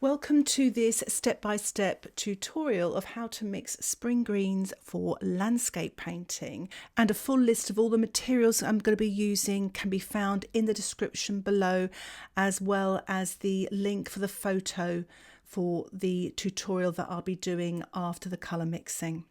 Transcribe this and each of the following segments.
Welcome to this step-by-step tutorial of how to mix spring greens for landscape painting, and a full list of all the materials I'm going to be using can be found in the description below, as well as the link for the photo for the tutorial that I'll be doing after the colour mixing.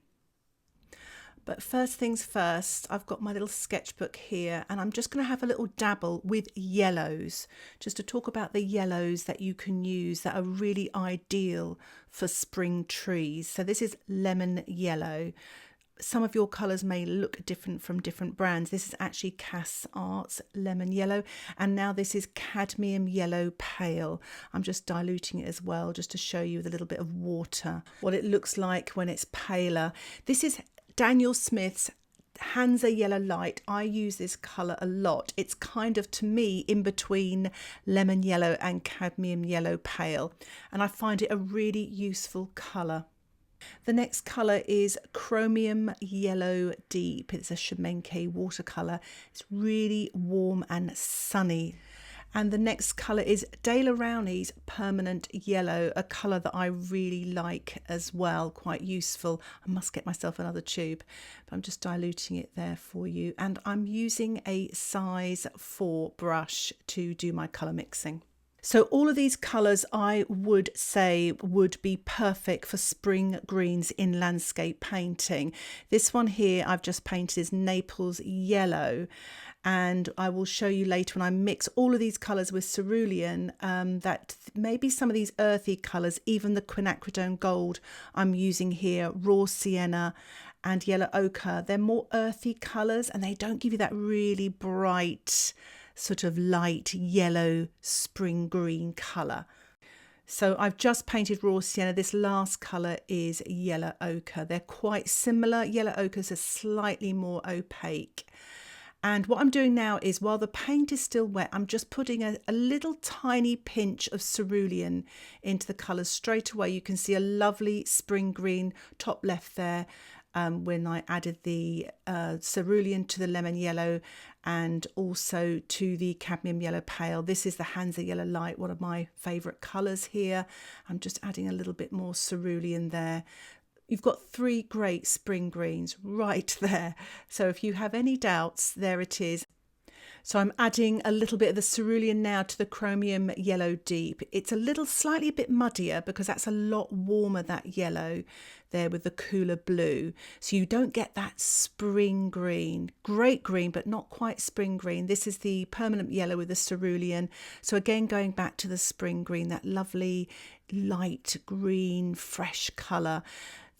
But first things first, I've got my little sketchbook here and I'm just going to have a little dabble with yellows, just to talk about the yellows that you can use that are really ideal for spring trees. So this is lemon yellow. Some of your colours may look different from different brands. This is actually Cass Arts lemon yellow, and now this is cadmium yellow pale. I'm just diluting it as well, just to show you with a little bit of water what it looks like when it's paler. This is Daniel Smith's Hansa Yellow Light. I use this colour a lot. It's kind of, to me, in between lemon yellow and cadmium yellow pale, and I find it a really useful colour. The next colour is Chromium Yellow Deep. It's a SCHMINKE watercolour. It's really warm and sunny. And the next colour is Rowney's Permanent Yellow, a colour that I really like as well, quite useful. I must get myself another tube, but I'm just diluting it there for you. And I'm using a size 4 brush to do my colour mixing. So all of these colours I would say would be perfect for spring greens in landscape painting. This one here I've just painted is Naples Yellow, and I will show you later when I mix all of these colours with Cerulean that maybe some of these earthy colours, even the Quinacridone gold I'm using here, raw sienna and yellow ochre, they're more earthy colours and they don't give you that really bright sort of light yellow spring green colour. So I've just painted raw sienna. This last colour is yellow ochre. They're quite similar. Yellow ochre is slightly more opaque. And what I'm doing now is, while the paint is still wet, I'm just putting a little tiny pinch of Cerulean into the colours straight away. You can see a lovely spring green top left there when I added the Cerulean to the lemon yellow and also to the cadmium yellow pale. This is the Hansa Yellow Light, one of my favourite colours here. I'm just adding a little bit more Cerulean there. You've got 3 great spring greens right there. So if you have any doubts, there it is. So I'm adding a little bit of the Cerulean now to the Chromium Yellow Deep. It's a little slightly a bit muddier because that's a lot warmer, that yellow there with the cooler blue. So you don't get that spring green, great green, but not quite spring green. This is the Permanent Yellow with the Cerulean. So again, going back to the spring green, that lovely light green, fresh colour.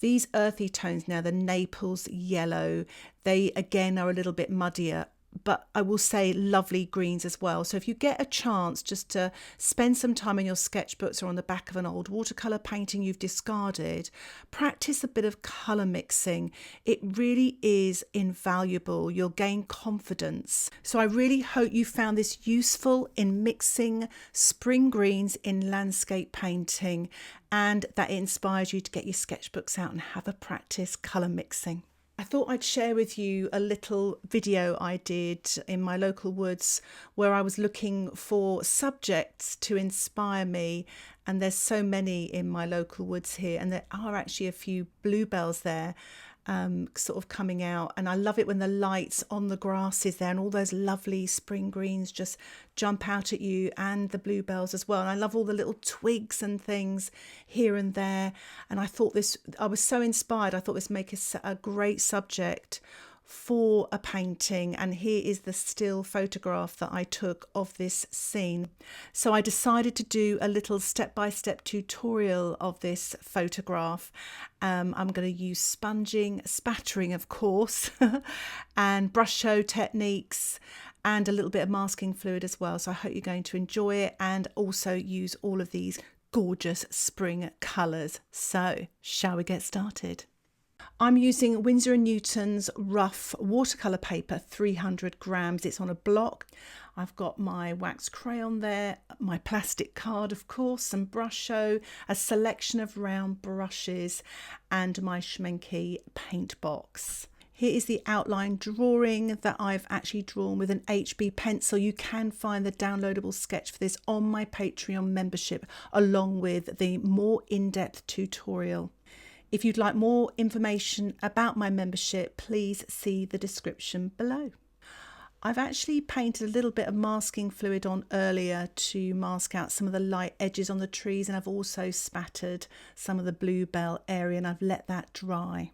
These earthy tones now, the Naples Yellow, they again are a little bit muddier, but I will say lovely greens as well. So if you get a chance just to spend some time in your sketchbooks or on the back of an old watercolour painting you've discarded, practice a bit of colour mixing. It really is invaluable. You'll gain confidence. So I really hope you found this useful in mixing spring greens in landscape painting, and that it inspires you to get your sketchbooks out and have a practice colour mixing. I thought I'd share with you a little video I did in my local woods where I was looking for subjects to inspire me, and there's so many in my local woods here, and there are actually a few bluebells there sort of coming out, and I love it when the lights on the grass is there and all those lovely spring greens just jump out at you, and the bluebells as well. And I love all the little twigs and things here and there, and I thought I was so inspired. I thought this make a great subject for a painting, and here is the still photograph that I took of this scene. So I decided to do a little step-by-step tutorial of this photograph. I'm going to use sponging, spattering of course, and Brusho techniques, and a little bit of masking fluid as well. So I hope you're going to enjoy it and also use all of these gorgeous spring colours. So shall we get started? I'm using Winsor & Newton's rough watercolour paper, 300 grams. It's on a block. I've got my wax crayon there, my plastic card, of course, some Brusho, a selection of round brushes, and my SCHMINKE paint box. Here is the outline drawing that I've actually drawn with an HB pencil. You can find the downloadable sketch for this on my Patreon membership, along with the more in-depth tutorial. If you'd like more information about my membership, please see the description below. I've actually painted a little bit of masking fluid on earlier to mask out some of the light edges on the trees, and I've also spattered some of the bluebell area and I've let that dry.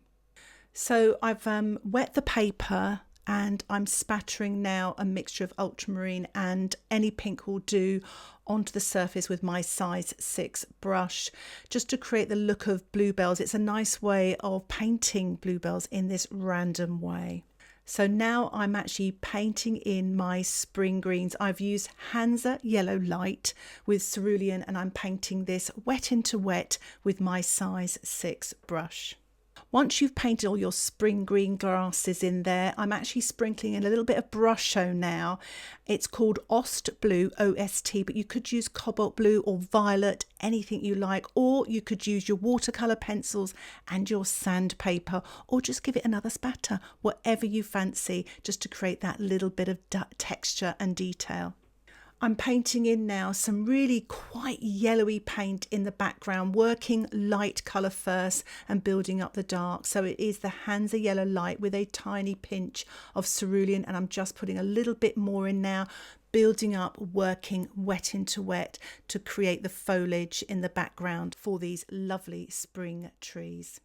So I've wet the paper and I'm spattering now a mixture of ultramarine and any pink will do onto the surface with my size 6 brush, just to create the look of bluebells. It's a nice way of painting bluebells in this random way. So now I'm actually painting in my spring greens. I've used Hansa Yellow Light with Cerulean and I'm painting this wet into wet with my size 6 brush. Once you've painted all your spring green grasses in there, I'm actually sprinkling in a little bit of Brusho now. It's called Ost Blue, OST, but you could use Cobalt Blue or Violet, anything you like, or you could use your watercolour pencils and your sandpaper, or just give it another spatter, whatever you fancy, just to create that little bit of texture and detail. I'm painting in now some really quite yellowy paint in the background, working light colour first and building up the dark. So it is the Hansa Yellow Light with a tiny pinch of Cerulean, and I'm just putting a little bit more in now, building up, working wet into wet to create the foliage in the background for these lovely spring trees.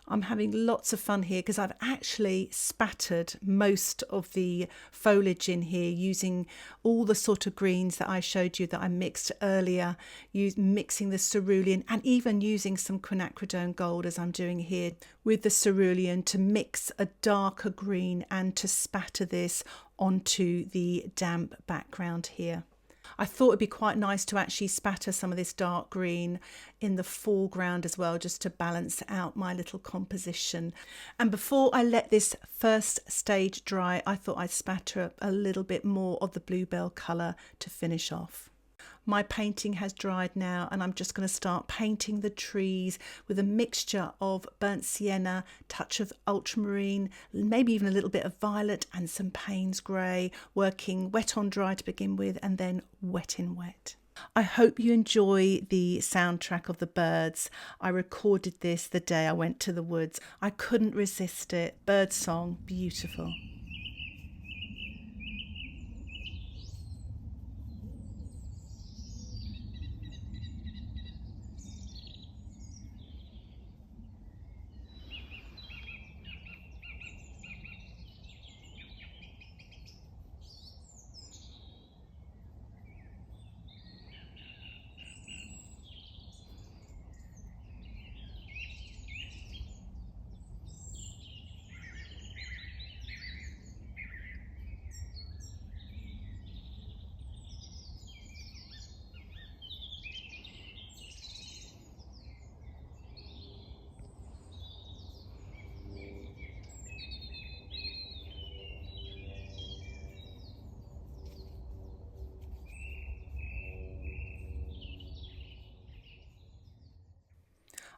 I'm having lots of fun here because I've actually spattered most of the foliage in here using all the sort of greens that I showed you that I mixed earlier, mixing the Cerulean and even using some Quinacridone gold as I'm doing here with the Cerulean to mix a darker green and to spatter this onto the damp background here. I thought it'd be quite nice to actually spatter some of this dark green in the foreground as well, just to balance out my little composition. And before I let this first stage dry, I thought I'd spatter a little bit more of the bluebell colour to finish off. My painting has dried now and I'm just going to start painting the trees with a mixture of burnt sienna, touch of ultramarine, maybe even a little bit of violet and some Payne's grey, working wet on dry to begin with and then wet in wet. I hope you enjoy the soundtrack of the birds. I recorded this the day I went to the woods. I couldn't resist it. Bird song, beautiful.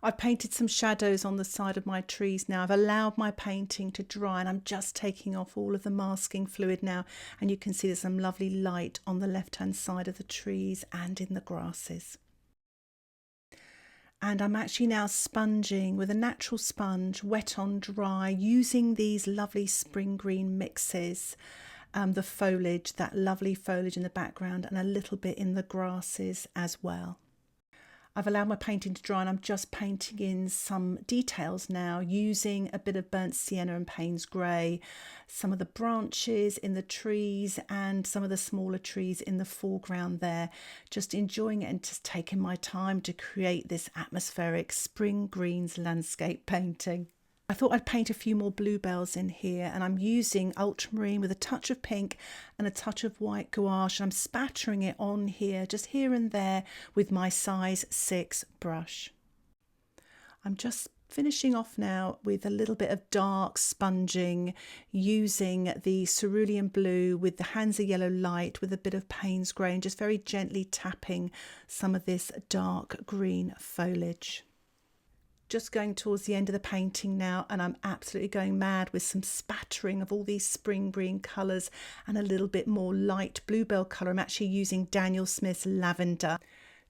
I've painted some shadows on the side of my trees now. I've allowed my painting to dry and I'm just taking off all of the masking fluid now, and you can see there's some lovely light on the left hand side of the trees and in the grasses. And I'm actually now sponging with a natural sponge, wet on dry, using these lovely spring green mixes, the foliage, that lovely foliage in the background and a little bit in the grasses as well. I've allowed my painting to dry and I'm just painting in some details now, using a bit of burnt sienna and Payne's grey, some of the branches in the trees and some of the smaller trees in the foreground there, just enjoying it and just taking my time to create this atmospheric spring greens landscape painting. I thought I'd paint a few more bluebells in here, and I'm using ultramarine with a touch of pink and a touch of white gouache. I'm spattering it on here, just here and there with my size 6 brush. I'm just finishing off now with a little bit of dark sponging, using the Cerulean blue with the Hansa Yellow Light with a bit of Payne's grey, and just very gently tapping some of this dark green foliage. Just going towards the end of the painting now, and I'm absolutely going mad with some spattering of all these spring green colours and a little bit more light bluebell colour. I'm actually using Daniel Smith's Lavender.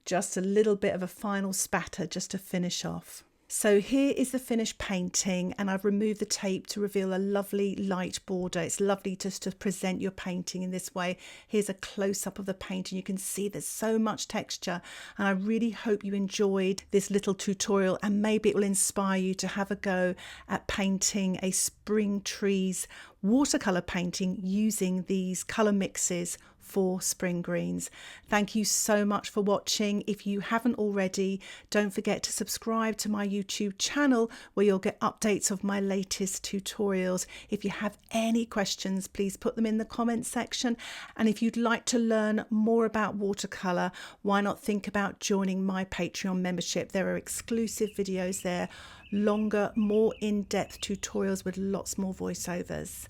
Just a little bit of a final spatter just to finish off. So here is the finished painting, and I've removed the tape to reveal a lovely light border. It's lovely just to present your painting in this way. Here's a close-up of the painting. You can see there's so much texture, and I really hope you enjoyed this little tutorial, and maybe it will inspire you to have a go at painting a spring trees watercolour painting using these colour mixes for spring greens. Thank you so much for watching. If you haven't already, don't forget to subscribe to my YouTube channel where you'll get updates of my latest tutorials. If you have any questions, please put them in the comments section. And if you'd like to learn more about watercolour, why not think about joining my Patreon membership? There are exclusive videos there, longer, more in-depth tutorials with lots more voiceovers.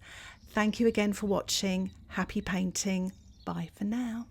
Thank you again for watching. Happy painting. Bye for now.